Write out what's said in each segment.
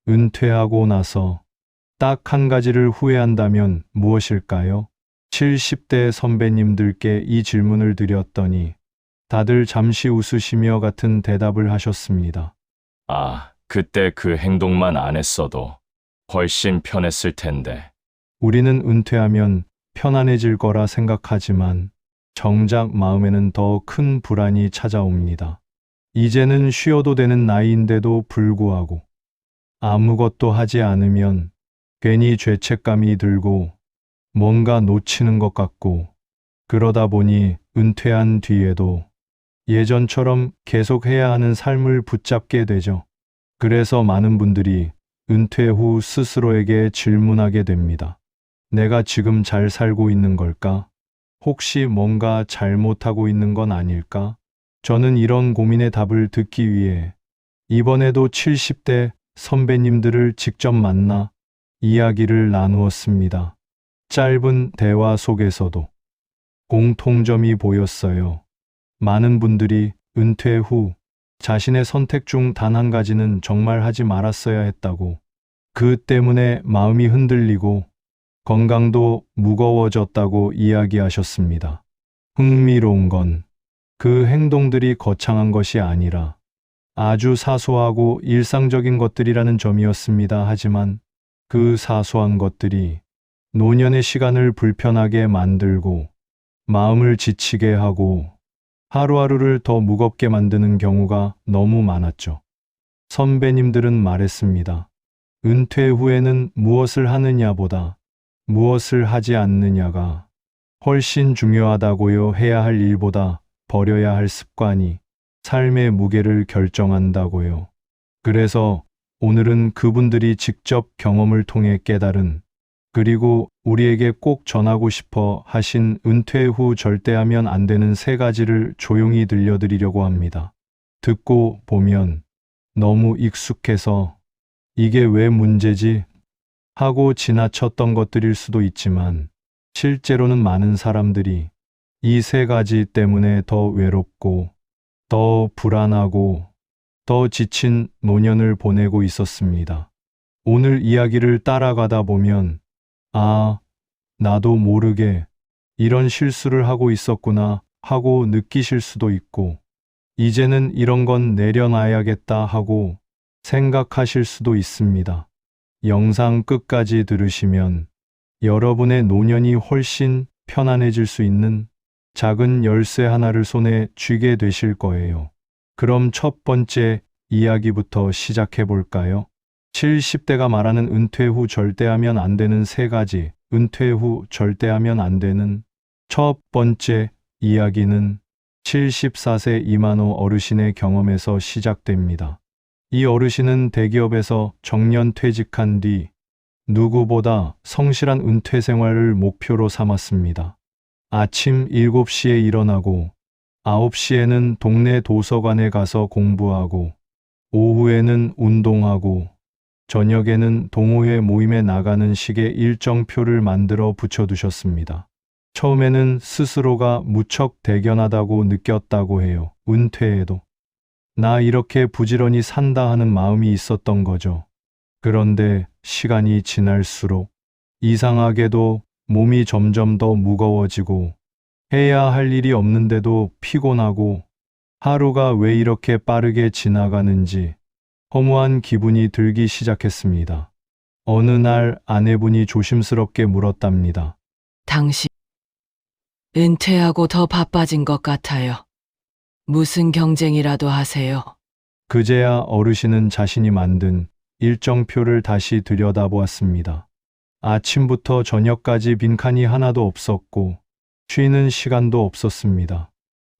은퇴하고 나서 딱 한 가지를 후회한다면 무엇일까요? 70대 선배님들께 이 질문을 드렸더니 다들 잠시 웃으시며 같은 대답을 하셨습니다. 아, 그때 그 행동만 안 했어도 훨씬 편했을 텐데. 우리는 은퇴하면 편안해질 거라 생각하지만 정작 마음에는 더 큰 불안이 찾아옵니다. 이제는 쉬어도 되는 나이인데도 불구하고 아무것도 하지 않으면 괜히 죄책감이 들고 뭔가 놓치는 것 같고, 그러다 보니 은퇴한 뒤에도 예전처럼 계속 해야 하는 삶을 붙잡게 되죠. 그래서 많은 분들이 은퇴 후 스스로에게 질문하게 됩니다. 내가 지금 잘 살고 있는 걸까? 혹시 뭔가 잘못하고 있는 건 아닐까? 저는 이런 고민의 답을 듣기 위해 이번에도 70대 선배님들을 직접 만나 이야기를 나누었습니다. 짧은 대화 속에서도 공통점이 보였어요. 많은 분들이 은퇴 후 자신의 선택 중 단 한 가지는 정말 하지 말았어야 했다고, 그 때문에 마음이 흔들리고 건강도 무거워졌다고 이야기하셨습니다. 흥미로운 건 그 행동들이 거창한 것이 아니라 아주 사소하고 일상적인 것들이라는 점이었습니다. 하지만 그 사소한 것들이 노년의 시간을 불편하게 만들고 마음을 지치게 하고 하루하루를 더 무겁게 만드는 경우가 너무 많았죠. 선배님들은 말했습니다. 은퇴 후에는 무엇을 하느냐보다 무엇을 하지 않느냐가 훨씬 중요하다고요. 해야 할 일보다 버려야 할 습관이 삶의 무게를 결정한다고요. 그래서 오늘은 그분들이 직접 경험을 통해 깨달은, 그리고 우리에게 꼭 전하고 싶어 하신 은퇴 후 절대 하면 안 되는 3가지를 조용히 들려드리려고 합니다. 듣고 보면 너무 익숙해서 이게 왜 문제지? 하고 지나쳤던 것들일 수도 있지만, 실제로는 많은 사람들이 이 3가지 때문에 더 외롭고 더 불안하고 더 지친 노년을 보내고 있었습니다. 오늘 이야기를 따라가다 보면 아, 나도 모르게 이런 실수를 하고 있었구나 하고 느끼실 수도 있고, 이제는 이런 건 내려놔야겠다 하고 생각하실 수도 있습니다. 영상 끝까지 들으시면 여러분의 노년이 훨씬 편안해질 수 있는 작은 열쇠 하나를 손에 쥐게 되실 거예요. 그럼 첫 번째 이야기부터 시작해 볼까요? 70대가 말하는 은퇴 후 절대 하면 안 되는 3가지, 은퇴 후 절대 하면 안 되는 첫 번째 이야기는 74세 이만호 어르신의 경험에서 시작됩니다. 이 어르신은 대기업에서 정년 퇴직한 뒤 누구보다 성실한 은퇴 생활을 목표로 삼았습니다. 아침 7시에 일어나고 9시에는 동네 도서관에 가서 공부하고 오후에는 운동하고 저녁에는 동호회 모임에 나가는 식의 일정표를 만들어 붙여두셨습니다. 처음에는 스스로가 무척 대견하다고 느꼈다고 해요. 은퇴에도 나 이렇게 부지런히 산다 하는 마음이 있었던 거죠. 그런데 시간이 지날수록 이상하게도 몸이 점점 더 무거워지고 해야 할 일이 없는데도 피곤하고 하루가 왜 이렇게 빠르게 지나가는지 허무한 기분이 들기 시작했습니다. 어느 날 아내분이 조심스럽게 물었답니다. 당신 은퇴하고 더 바빠진 것 같아요. 무슨 경쟁이라도 하세요? 그제야 어르신은 자신이 만든 일정표를 다시 들여다보았습니다. 아침부터 저녁까지 빈칸이 하나도 없었고 쉬는 시간도 없었습니다.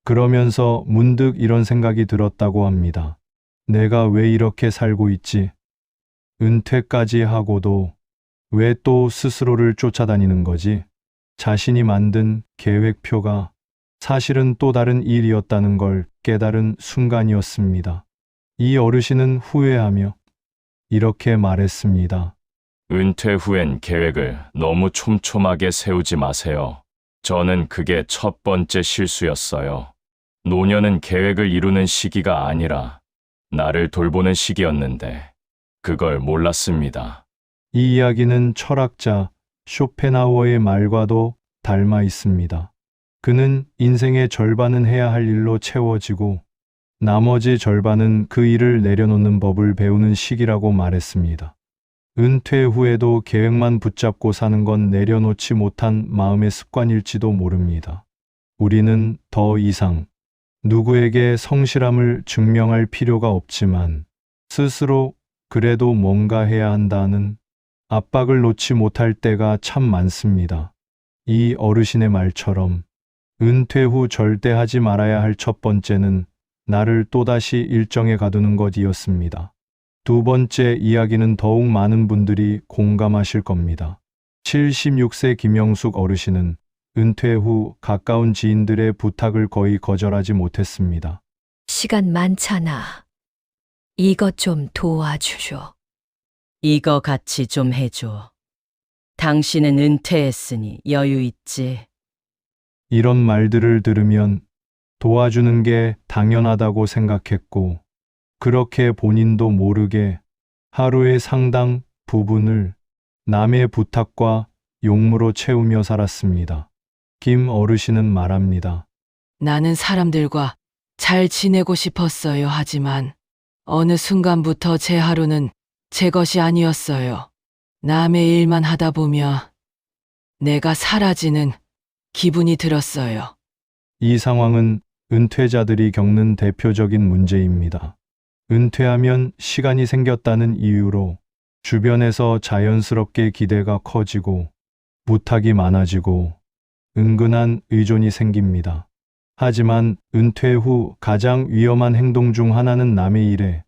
그러면서 문득 이런 생각이 들었다고 합니다. 내가 왜 이렇게 살고 있지? 은퇴까지 하고도 왜 또 스스로를 쫓아다니는 거지? 자신이 만든 계획표가 사실은 또 다른 일이었다는 걸 깨달은 순간이었습니다. 이 어르신은 후회하며 이렇게 말했습니다. 은퇴 후엔 계획을 너무 촘촘하게 세우지 마세요. 저는 그게 첫 번째 실수였어요. 노년은 계획을 이루는 시기가 아니라 나를 돌보는 시기였는데 그걸 몰랐습니다. 이 이야기는 철학자 쇼펜하우어의 말과도 닮아 있습니다. 그는 인생의 절반은 해야 할 일로 채워지고 나머지 절반은 그 일을 내려놓는 법을 배우는 시기라고 말했습니다. 은퇴 후에도 계획만 붙잡고 사는 건 내려놓지 못한 마음의 습관일지도 모릅니다. 우리는 더 이상 누구에게 성실함을 증명할 필요가 없지만 스스로 그래도 뭔가 해야 한다는 압박을 놓지 못할 때가 참 많습니다. 이 어르신의 말처럼 은퇴 후 절대 하지 말아야 할 첫 번째는 나를 또다시 일정에 가두는 것이었습니다. 두 번째 이야기는 더욱 많은 분들이 공감하실 겁니다. 76세 김영숙 어르신은 은퇴 후 가까운 지인들의 부탁을 거의 거절하지 못했습니다. 시간 많잖아. 이것 좀 도와주죠. 이거 같이 좀 해줘. 당신은 은퇴했으니 여유 있지. 이런 말들을 들으면 도와주는 게 당연하다고 생각했고, 그렇게 본인도 모르게 하루의 상당 부분을 남의 부탁과 용무로 채우며 살았습니다. 김 어르신은 말합니다. 나는 사람들과 잘 지내고 싶었어요. 하지만 어느 순간부터 제 하루는 제 것이 아니었어요. 남의 일만 하다 보면 내가 사라지는 기분이 들었어요. 이 상황은 은퇴자들이 겪는 대표적인 문제입니다. 은퇴하면 시간이 생겼다는 이유로 주변에서 자연스럽게 기대가 커지고 부탁이 많아지고 은근한 의존이 생깁니다. 하지만 은퇴 후 가장 위험한 행동 중 하나는 남의 일에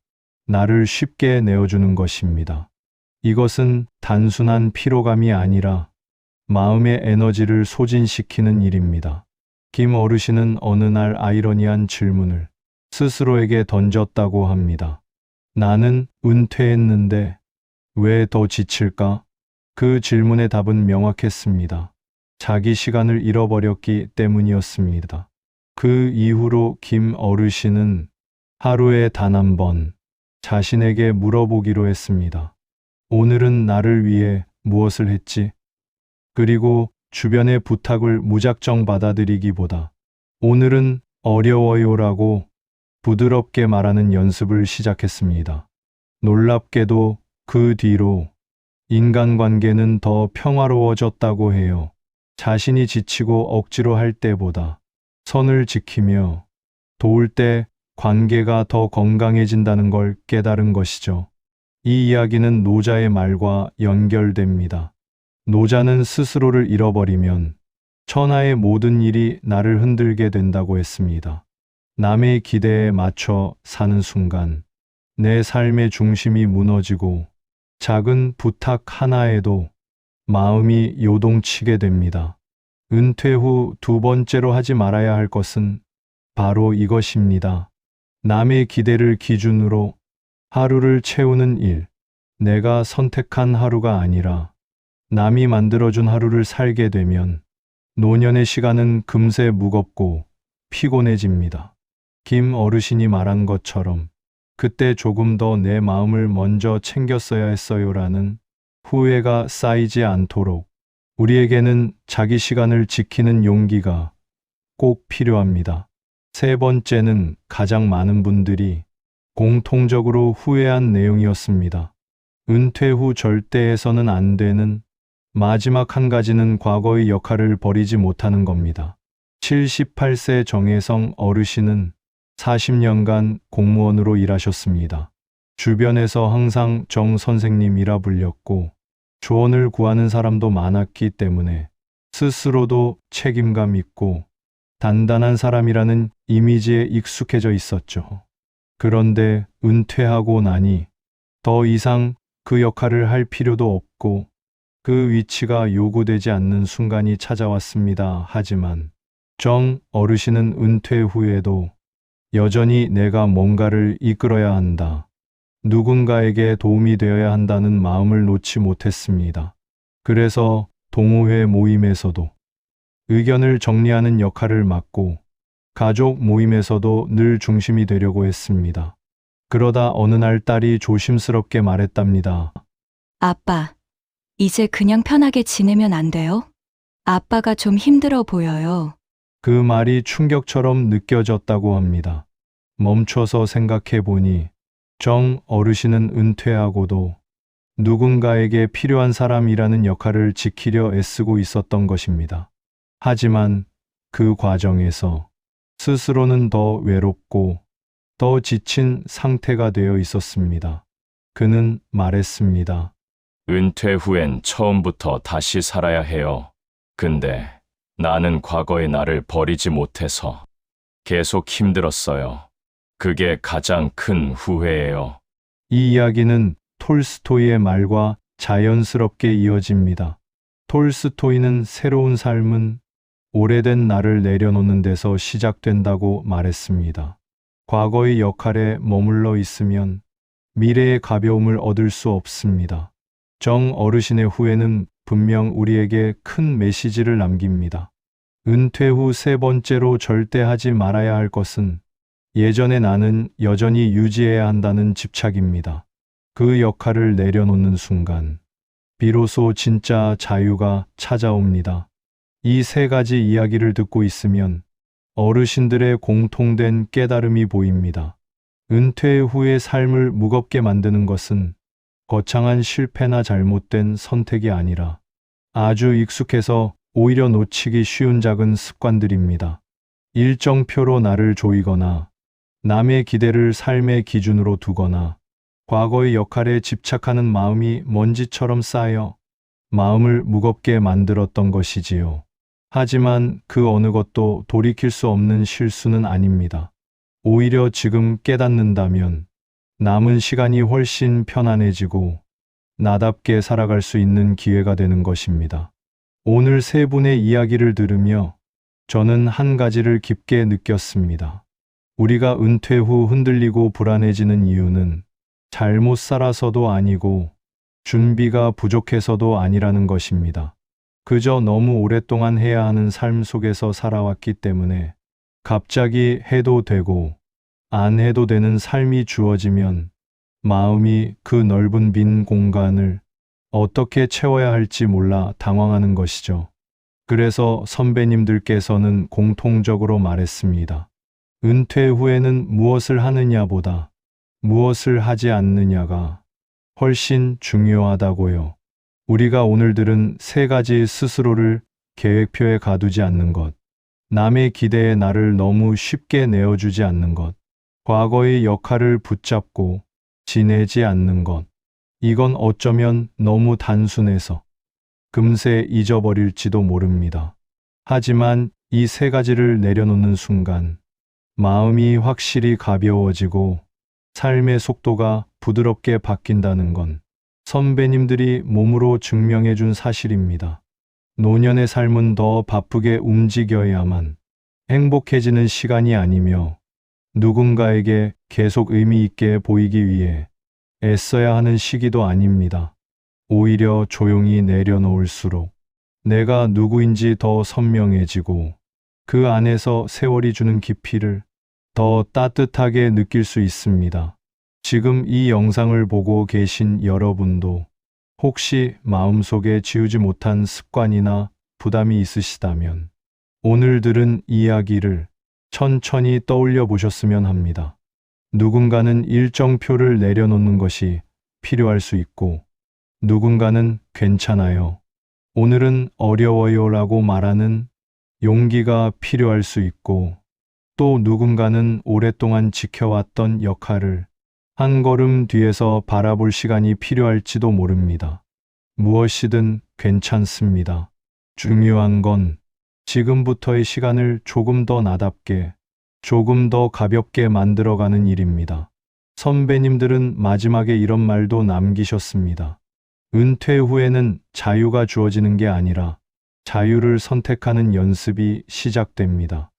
나를 쉽게 내어주는 것입니다. 이것은 단순한 피로감이 아니라 마음의 에너지를 소진시키는 일입니다. 김 어르신은 어느 날 아이러니한 질문을 스스로에게 던졌다고 합니다. 나는 은퇴했는데 왜 더 지칠까? 그 질문의 답은 명확했습니다. 자기 시간을 잃어버렸기 때문이었습니다. 그 이후로 김 어르신은 하루에 단 한 번 자신에게 물어보기로 했습니다. 오늘은 나를 위해 무엇을 했지? 그리고 주변의 부탁을 무작정 받아들이기보다 오늘은 어려워요라고 부드럽게 말하는 연습을 시작했습니다. 놀랍게도 그 뒤로 인간관계는 더 평화로워졌다고 해요. 자신이 지치고 억지로 할 때보다 선을 지키며 도울 때 관계가 더 건강해진다는 걸 깨달은 것이죠. 이 이야기는 노자의 말과 연결됩니다. 노자는 스스로를 잃어버리면 천하의 모든 일이 나를 흔들게 된다고 했습니다. 남의 기대에 맞춰 사는 순간 내 삶의 중심이 무너지고 작은 부탁 하나에도 마음이 요동치게 됩니다. 은퇴 후 두 번째로 하지 말아야 할 것은 바로 이것입니다. 남의 기대를 기준으로 하루를 채우는 일. 내가 선택한 하루가 아니라 남이 만들어준 하루를 살게 되면 노년의 시간은 금세 무겁고 피곤해집니다. 김 어르신이 말한 것처럼 그때 조금 더 내 마음을 먼저 챙겼어야 했어요라는 후회가 쌓이지 않도록 우리에게는 자기 시간을 지키는 용기가 꼭 필요합니다. 세 번째는 가장 많은 분들이 공통적으로 후회한 내용이었습니다. 은퇴 후 절대 해서는 안 되는 마지막 한 가지는 과거의 역할을 버리지 못하는 겁니다. 78세 정혜성 어르신은 40년간 공무원으로 일하셨습니다. 주변에서 항상 정 선생님이라 불렸고 조언을 구하는 사람도 많았기 때문에 스스로도 책임감 있고 단단한 사람이라는 이미지에 익숙해져 있었죠. 그런데 은퇴하고 나니 더 이상 그 역할을 할 필요도 없고 그 위치가 요구되지 않는 순간이 찾아왔습니다. 하지만 정 어르신은 은퇴 후에도 여전히 내가 뭔가를 이끌어야 한다. 누군가에게 도움이 되어야 한다는 마음을 놓지 못했습니다. 그래서 동호회 모임에서도 의견을 정리하는 역할을 맡고 가족 모임에서도 늘 중심이 되려고 했습니다. 그러다 어느 날 딸이 조심스럽게 말했답니다. 아빠, 이제 그냥 편하게 지내면 안 돼요? 아빠가 좀 힘들어 보여요. 그 말이 충격처럼 느껴졌다고 합니다. 멈춰서 생각해 보니 정 어르신은 은퇴하고도 누군가에게 필요한 사람이라는 역할을 지키려 애쓰고 있었던 것입니다. 하지만 그 과정에서 스스로는 더 외롭고 더 지친 상태가 되어 있었습니다. 그는 말했습니다. 은퇴 후엔 처음부터 다시 살아야 해요. 근데 나는 과거의 나를 버리지 못해서 계속 힘들었어요. 그게 가장 큰 후회예요. 이 이야기는 톨스토이의 말과 자연스럽게 이어집니다. 톨스토이는 새로운 삶은 오래된 나를 내려놓는 데서 시작된다고 말했습니다. 과거의 역할에 머물러 있으면 미래의 가벼움을 얻을 수 없습니다. 정 어르신의 후회는 분명 우리에게 큰 메시지를 남깁니다. 은퇴 후 세 번째로 절대 하지 말아야 할 것은 예전의 나는 여전히 유지해야 한다는 집착입니다. 그 역할을 내려놓는 순간 비로소 진짜 자유가 찾아옵니다. 이 세 가지 이야기를 듣고 있으면 어르신들의 공통된 깨달음이 보입니다. 은퇴 후의 삶을 무겁게 만드는 것은 거창한 실패나 잘못된 선택이 아니라 아주 익숙해서 오히려 놓치기 쉬운 작은 습관들입니다. 일정표로 나를 조이거나 남의 기대를 삶의 기준으로 두거나 과거의 역할에 집착하는 마음이 먼지처럼 쌓여 마음을 무겁게 만들었던 것이지요. 하지만 그 어느 것도 돌이킬 수 없는 실수는 아닙니다. 오히려 지금 깨닫는다면 남은 시간이 훨씬 편안해지고 나답게 살아갈 수 있는 기회가 되는 것입니다. 오늘 세 분의 이야기를 들으며 저는 한 가지를 깊게 느꼈습니다. 우리가 은퇴 후 흔들리고 불안해지는 이유는 잘못 살아서도 아니고 준비가 부족해서도 아니라는 것입니다. 그저 너무 오랫동안 해야 하는 삶 속에서 살아왔기 때문에 갑자기 해도 되고 안 해도 되는 삶이 주어지면 마음이 그 넓은 빈 공간을 어떻게 채워야 할지 몰라 당황하는 것이죠. 그래서 선배님들께서는 공통적으로 말했습니다. 은퇴 후에는 무엇을 하느냐보다 무엇을 하지 않느냐가 훨씬 중요하다고요. 우리가 오늘 들은 세 가지 스스로를 계획표에 가두지 않는 것, 남의 기대에 나를 너무 쉽게 내어주지 않는 것, 과거의 역할을 붙잡고 지내지 않는 것, 이건 어쩌면 너무 단순해서 금세 잊어버릴지도 모릅니다. 하지만 이 세 가지를 내려놓는 순간 마음이 확실히 가벼워지고 삶의 속도가 부드럽게 바뀐다는 건 선배님들이 몸으로 증명해 준 사실입니다. 노년의 삶은 더 바쁘게 움직여야만 행복해지는 시간이 아니며 누군가에게 계속 의미 있게 보이기 위해 애써야 하는 시기도 아닙니다. 오히려 조용히 내려놓을수록 내가 누구인지 더 선명해지고 그 안에서 세월이 주는 깊이를 더 따뜻하게 느낄 수 있습니다. 지금 이 영상을 보고 계신 여러분도 혹시 마음속에 지우지 못한 습관이나 부담이 있으시다면 오늘 들은 이야기를 천천히 떠올려 보셨으면 합니다. 누군가는 일정표를 내려놓는 것이 필요할 수 있고 누군가는 괜찮아요. 오늘은 어려워요라고 말하는 용기가 필요할 수 있고 또 누군가는 오랫동안 지켜왔던 역할을 한 걸음 뒤에서 바라볼 시간이 필요할지도 모릅니다. 무엇이든 괜찮습니다. 중요한 건 지금부터의 시간을 조금 더 나답게, 조금 더 가볍게 만들어가는 일입니다. 선배님들은 마지막에 이런 말도 남기셨습니다. 은퇴 후에는 자유가 주어지는 게 아니라 자유를 선택하는 연습이 시작됩니다.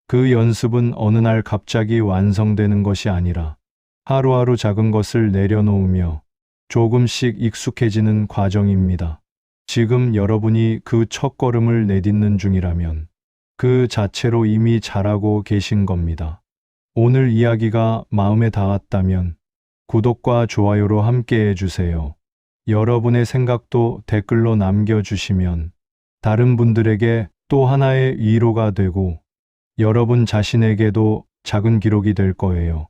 그 연습은 어느 날 갑자기 완성되는 것이 아니라 하루하루 작은 것을 내려놓으며 조금씩 익숙해지는 과정입니다. 지금 여러분이 그 첫걸음을 내딛는 중이라면 그 자체로 이미 잘하고 계신 겁니다. 오늘 이야기가 마음에 닿았다면 구독과 좋아요로 함께 해주세요. 여러분의 생각도 댓글로 남겨주시면 다른 분들에게 또 하나의 위로가 되고 여러분 자신에게도 작은 기록이 될 거예요.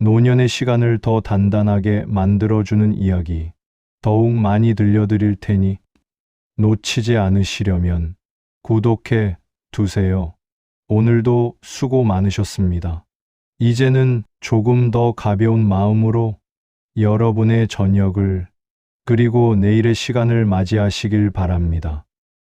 노년의 시간을 더 단단하게 만들어주는 이야기 더욱 많이 들려드릴 테니 놓치지 않으시려면 구독해 두세요. 오늘도 수고 많으셨습니다. 이제는 조금 더 가벼운 마음으로 여러분의 저녁을 그리고 내일의 시간을 맞이하시길 바랍니다.